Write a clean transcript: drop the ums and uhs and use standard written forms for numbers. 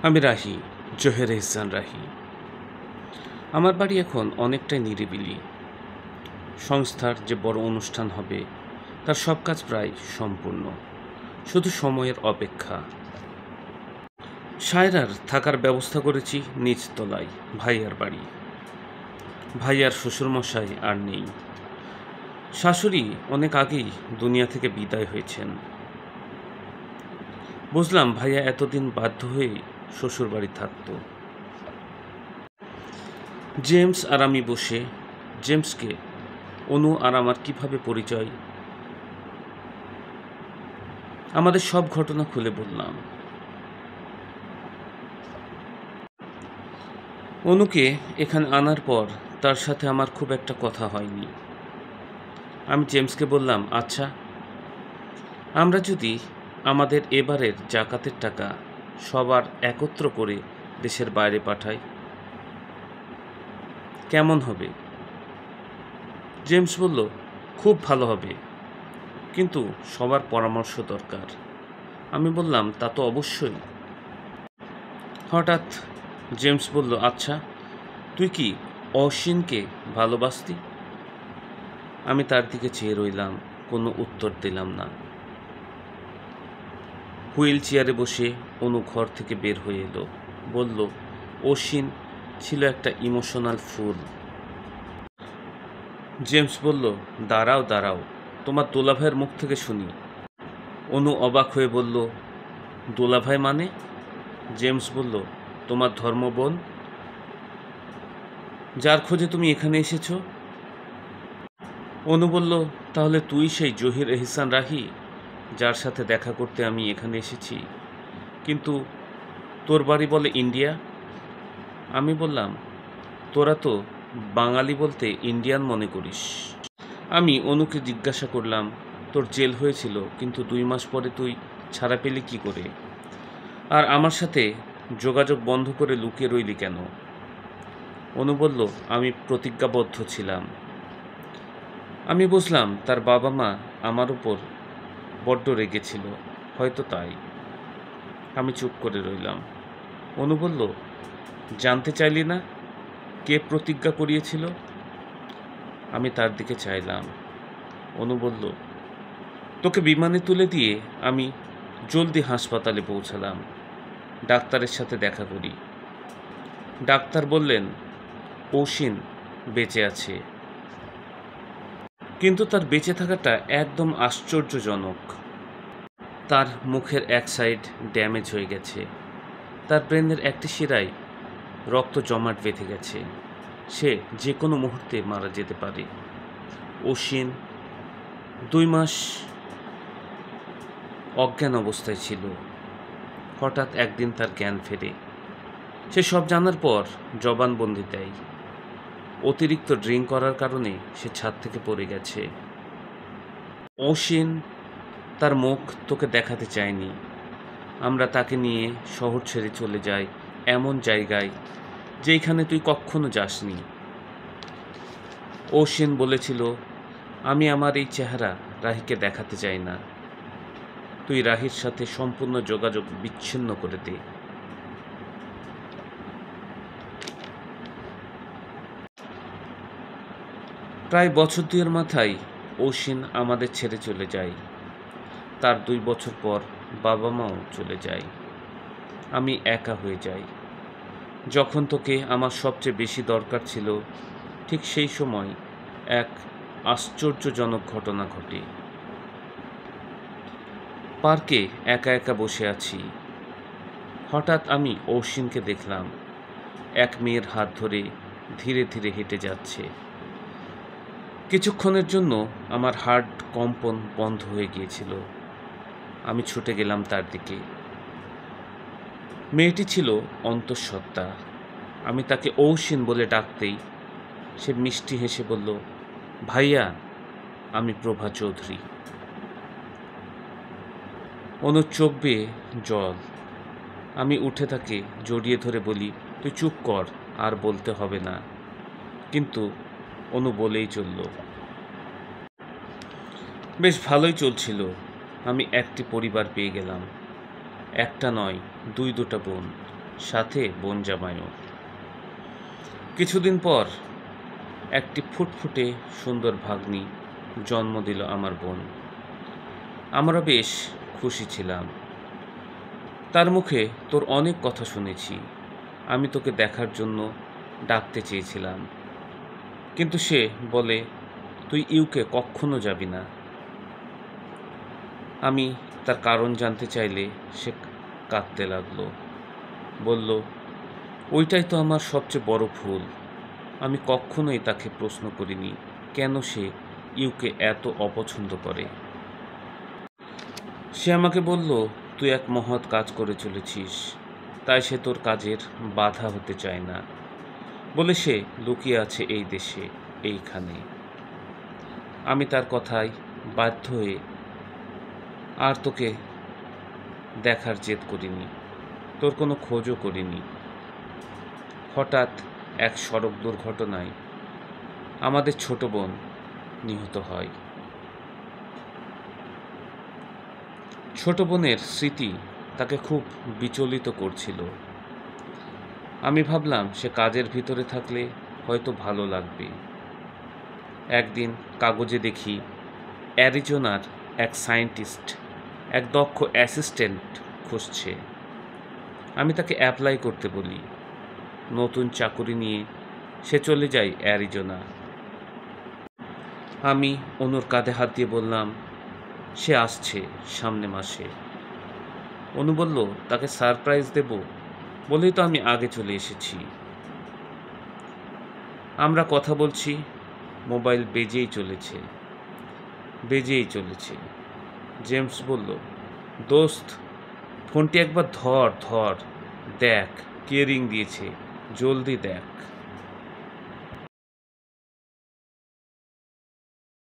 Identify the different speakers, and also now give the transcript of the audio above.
Speaker 1: আমি রাহি, জহির এহসান রাহি। আমার বাড়ি এখন অনেকটাই নিরিবিলি। সংস্থার যে বড় অনুষ্ঠান হবে তার সব কাজ প্রায় সম্পূর্ণ, শুধু সময়ের অপেক্ষা। সায়রার থাকার ব্যবস্থা করেছি নিচ তলায়, ভাইয়ার বাড়ি। ভাইয়ার শ্বশুরমশাই আর নেই। শাশুড়ি অনেক আগেই দুনিয়া থেকে বিদায় হয়েছেন। বুঝলাম ভাইয়া এতদিন বাধ্য হয়ে শ্বশুর বাড়ি থাকত। জেমস আর আমি বসে জেমসকে অনু আর আমার কিভাবে পরিচয়, আমাদের সব ঘটনা খুলে বললাম। অনুকে এখানে আনার পর তার সাথে আমার খুব একটা কথা হয়নি। আমি জেমসকে বললাম, আচ্ছা, আমরা যদি আমাদের এবারের জাকাতের টাকা সবার একত্র করে দেশের বাইরে পাঠাই কেমন হবে? জেমস বলল, খুব ভালো হবে, কিন্তু সবার পরামর্শ দরকার। আমি বললাম, তা তো অবশ্যই। হঠাৎ জেমস বলল, আচ্ছা, তুই কি অশ্বিনকে ভালোবাসতি? আমি তার দিকে চেয়ে রইলাম, কোনো উত্তর দিলাম না। হুইল চেয়ারে বসে অনু ঘর থেকে বের হয়ে এলো, বলল, অশ্বিন ছিল একটা ইমোশনাল ফুল। জেমস বলল, দাঁড়াও দাঁড়াও, তোমার দোলাভাইয়ের মুখ থেকে শুনি। অনু অবাক হয়ে বলল, দোলাভাই মানে? জেমস বলল, তোমার ধর্মবোন, যার খোঁজে তুমি এখানে এসেছ। অনু বলল, তাহলে তুই সেই জহির এহসান রাহি যার সাথে দেখা করতে আমি এখানে এসেছি, কিন্তু তোর বাড়ি বলে ইন্ডিয়া। আমি বললাম, তোরা তো বাঙালি বলতে ইন্ডিয়ান মনে করিস। আমি অনুকে জিজ্ঞাসা করলাম, তোর জেল হয়েছিল, কিন্তু 2 মাস পরে তুই ছাড়া পেলি কি করে? আর আমার সাথে যোগাযোগ বন্ধ করে লুকিয়ে রইলি কেন? অনু বলল, আমি প্রতিজ্ঞাবদ্ধ ছিলাম। আমি বুঝলাম তার বাবা মা আমার উপর বড্ড রেগেছিল, হয়তো তাই। আমি চুপ করে রইলাম। অনু বলল, জানতে চাইলি না কে প্রতিজ্ঞা করিয়েছিল? আমি তার দিকে চাইলাম। অনু বলল, তোকে বিমানে তুলে দিয়ে আমি জলদি হাসপাতালে পৌঁছালাম, ডাক্তারের সাথে দেখা করি। ডাক্তার বললেন, অশ্বিন বেঁচে আছে, কিন্তু তার বেঁচে থাকাটা একদম আশ্চর্যজনক। তার মুখের এক সাইড ড্যামেজ হয়ে গেছে, তার ব্রেনের একটি শিরায় রক্ত জমাট বেঁধে গেছে, সে যে কোনো মুহূর্তে মারা যেতে পারে। অশ্বিন 2 মাস অজ্ঞান অবস্থায় ছিল। হঠাৎ একদিন তার জ্ঞান ফেরে। সে সব জানার পর জবানবন্দি দেয়। অতিরিক্ত ড্রিঙ্ক করার কারণে সে ছাদ থেকে পড়ে গেছে। অশ্বিন তার মুখ তোকে দেখাতে চায়নি। আমরা তাকে নিয়ে শহর ছেড়ে চলে যাই এমন জায়গায় যেখানে তুই কখনো যাসনি। অশ্বিন বলেছিল, আমি আমার এই চেহারা রাহিকে দেখাতে চাই না, তুই রাহির সাথে সম্পূর্ণ যোগাযোগ বিচ্ছিন্ন করে দে। প্রায় বছর 2 মাথায় অশ্বিন আমাদের ছেড়ে চলে যায়। তার 2 বছর পর বাবা মাও চলে যায়। আমি একা হয়ে যাই। যখন তোকে আমার সবচেয়ে বেশি দরকার ছিল, ঠিক সেই সময় এক আশ্চর্যজনক ঘটনা ঘটে। পার্কে একা একা বসে আছি। হঠাৎ আমি অশ্বিনকে দেখলাম, এক মেয়ের হাত ধরে ধীরে ধীরে হেঁটে যাচ্ছে। কিছুক্ষণের জন্য আমার হার্ট কম্পন বন্ধ হয়ে গিয়েছিল। আমি ছুটে গেলাম তার দিকে। মেয়েটি ছিল অন্তঃসত্ত্বা। আমি তাকে অশ্বিন বলে ডাকতেই সে মিষ্টি হেসে বলল, ভাইয়া, আমি প্রভা চৌধুরী। অনুর চোখ বেয়ে জল। আমি উঠে তাকে জড়িয়ে ধরে বলি, তুই চুপ কর, আর বলতে হবে না। কিন্তু অনু বলেই চলল। বেশ ভালোই চলছিল। আমি একটি পরিবার পেয়ে গেলাম। একটা নয়, 2-2টা বোন। সাথে বোন জামাইও। কিছুদিন পর একটি ফুটফুটে সুন্দর ভাগ্নি জন্ম দিল আমার বোন। আমরা বেশ খুশি ছিলাম। তার মুখে তোর অনেক কথা শুনেছি। আমি তোকে দেখার জন্য ডাকতে চেয়েছিলাম, কিন্তু সে বলে তুই ইউকে কখনো যাবি না। আমি তার কারণ জানতে চাইলে সে কাঁদতে লাগলো। বলল, ওইটাই তো আমার সবচেয়ে বড় ভুল। আমি কখনোই তাকে প্রশ্ন করিনি কেন সে ইউকে এত অপছন্দ করে। সে আমাকে বলল, তুই এক মহৎ কাজ করে চলেছিস, তাই সে তোর কাজের বাধা হতে চায় না বলে সে লুকিয়ে আছে এই দেশে, এইখানে। আমি তার কথায় বাধ্য হয়ে আর তোকে দেখার জেদ করিনি, তোর কোনো খোঁজও করিনি। হঠাৎ এক সড়ক দুর্ঘটনায় আমাদের ছোট বোন নিহত হয়। ছোট বোনের স্মৃতি তাকে খুব বিচলিত করছিল। আমি ভাবলাম সে কাজের ভিতরে থাকলে হয়তো ভালো লাগবে। একদিন কাগজে দেখি অ্যারিজোনার এক সায়েন্টিস্ট এক দক্ষ অ্যাসিস্ট্যান্ট খুঁজছে। আমি তাকে অ্যাপ্লাই করতে বলি। নতুন চাকুরি নিয়ে সে চলে যায় অ্যারিজোনা। আমি অনুর কাঁধে হাত দিয়ে বললাম, সে আসছে সামনে মাসে। অনু বলল, তাকে সারপ্রাইজ দেব বলেই তো আমি আগে চলে এসেছি। আমরা কথা বলছি, মোবাইল বেজেই চলেছে। জেমস বলল, দোস্ত, ফোনটি একবার ধর, দেখ কে রিং দিয়েছে, জলদি দেখ।